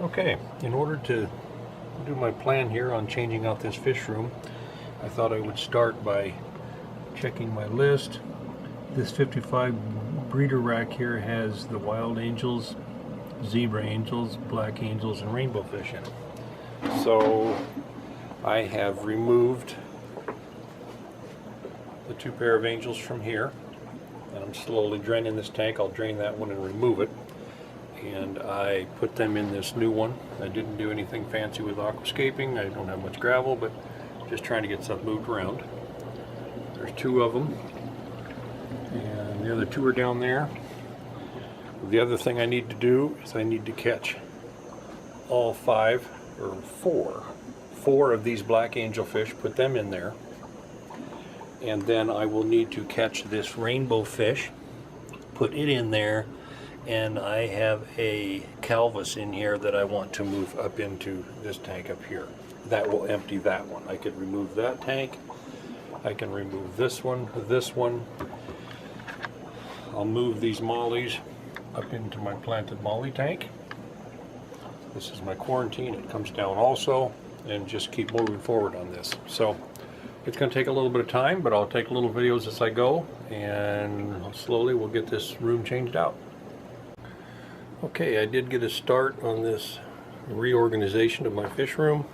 Okay, in order to do my plan here on changing out this fish room, I thought I would start by checking my list. This 55 breeder rack here has the wild angels, zebra angels, black angels, and rainbow fish in it. So I have removed the 2 pair of angels from here, and I'm slowly draining this tank. I'll drain that one and remove it. And I put them in this new one. I didn't do anything fancy with aquascaping. I don't have much gravel, but just trying to get stuff moved around. There's 2 of them, and the other 2 are down there. The other thing I need to do is I need to catch all 4 of these black angel fish, put them in there, and then I will need to catch this rainbow fish, put it in there. And I have a calvus in here that I want to move up into this tank up here. That will empty that one. I could remove that tank. I can remove this one. I'll move these mollies up into my planted molly tank. This is my quarantine. It comes down also, and just keep moving forward on this. So it's going to take a little bit of time, but I'll take little videos as I go, and slowly we'll get this room changed out. Okay, I did get a start on this reorganization of my fish room.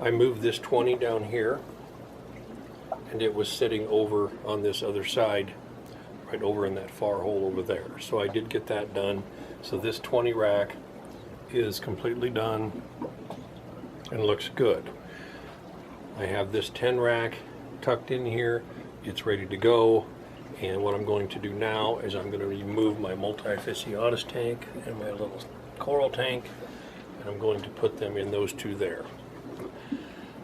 I moved this 20 down here, and it was sitting over on this other side, right over in that far hole over there. So I did get that done. So this 20 rack is completely done and looks good. I have this 10 rack tucked in here. It's ready to go. And what I'm going to do now is I'm going to remove my multi-fissionis tank and my little coral tank, and I'm going to put them in those 2 there.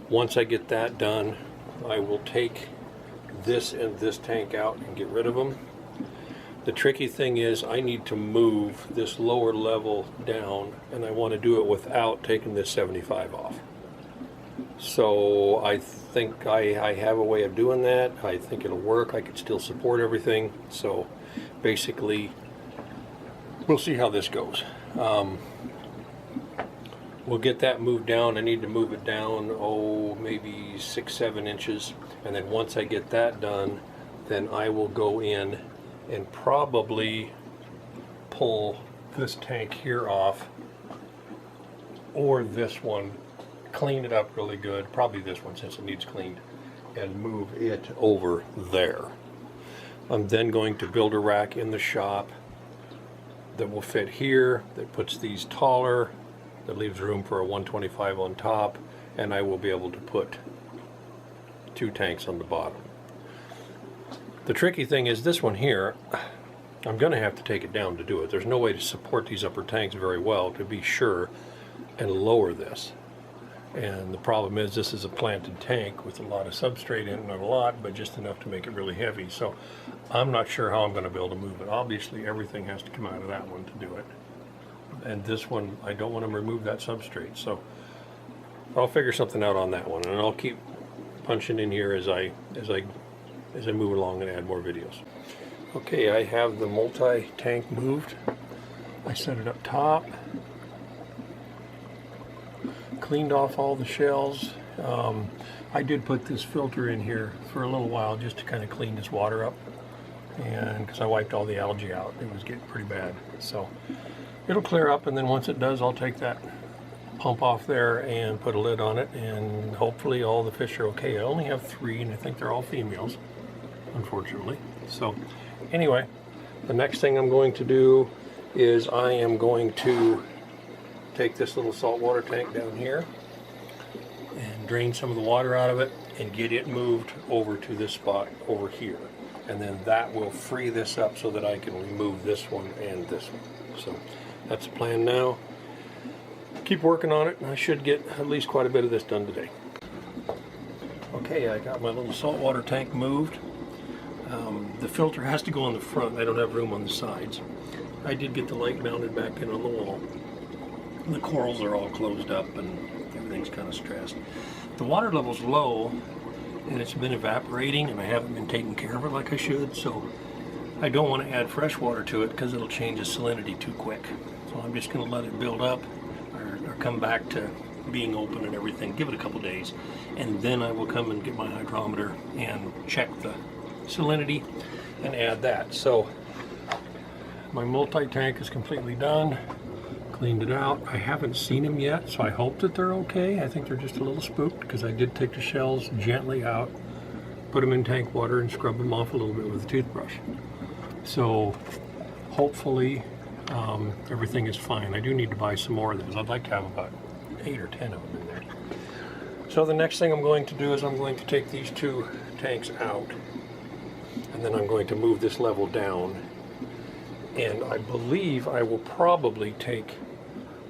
Once I get that done, I will take this and this tank out and get rid of them. The tricky thing is I need to move this lower level down, and I want to do it without taking this 75 off. So I think I have a way of doing that. I think it'll work. I could still support everything. So basically, we'll see how this goes. We'll get that moved down. I need to move it down, maybe 6-7 inches. And then once I get that done, then I will go in and probably pull this tank here off, or this one, clean it up really good, probably this one since it needs cleaned, and move it over there. I'm then going to build a rack in the shop that will fit here, that puts these taller, that leaves room for a 125 on top, and I will be able to put 2 tanks on the bottom. The tricky thing is this one here, I'm going to have to take it down to do it. There's no way to support these upper tanks very well, to be sure, and lower this. And the problem is this is a planted tank with a lot of substrate in it, not a lot, but just enough to make it really heavy. So I'm not sure how I'm going to be able to move it. Obviously everything has to come out of that one to do it. And this one, I don't want to remove that substrate. So I'll figure something out on that one, and I'll keep punching in here as I move along and add more videos. Okay, I have the multi-tank moved. I set it up top. Cleaned off all the shells. I did put this filter in here for a little while just to kind of clean this water up, and because I wiped all the algae out, it was getting pretty bad. So it'll clear up, and then once it does, I'll take that pump off there and put a lid on it, and hopefully all the fish are okay. I only have 3, and I think they're all females, unfortunately. So anyway, the next thing I'm going to do is I am going to take this little saltwater tank down here and drain some of the water out of it and get it moved over to this spot over here, and then that will free this up so that I can remove this one and this one. So that's the plan now. Keep working on it, and I should get at least quite a bit of this done today. Okay, I got my little saltwater tank moved. The filter has to go on the front. I don't have room on the sides. I did get the light mounted back in on the wall. The corals are all closed up and everything's kind of stressed. The water level's low, and it's been evaporating, and I haven't been taking care of it like I should, so I don't want to add fresh water to it because it'll change the salinity too quick. So I'm just going to let it build up or come back to being open and everything. Give it a couple days, and then I will come and get my hydrometer and check the salinity and add that. So my multi-tank is completely done. Cleaned it out. I haven't seen them yet, so I hope that they're okay. I think they're just a little spooked because I did take the shells gently out, put them in tank water, and scrub them off a little bit with a toothbrush. So hopefully everything is fine. I do need to buy some more of those. I'd like to have about 8 or 10 of them in there. So the next thing I'm going to do is I'm going to take these 2 tanks out, and then I'm going to move this level down. And I believe I will probably take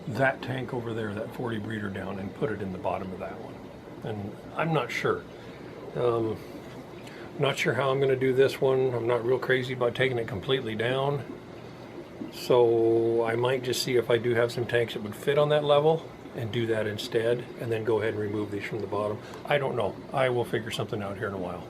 that tank over there, that 40 breeder, down and put it in the bottom of that one. And I'm not sure. Not sure how I'm going to do this one. I'm not real crazy about taking it completely down. So I might just see if I do have some tanks that would fit on that level and do that instead, and then go ahead and remove these from the bottom. I don't know. I will figure something out here in a while.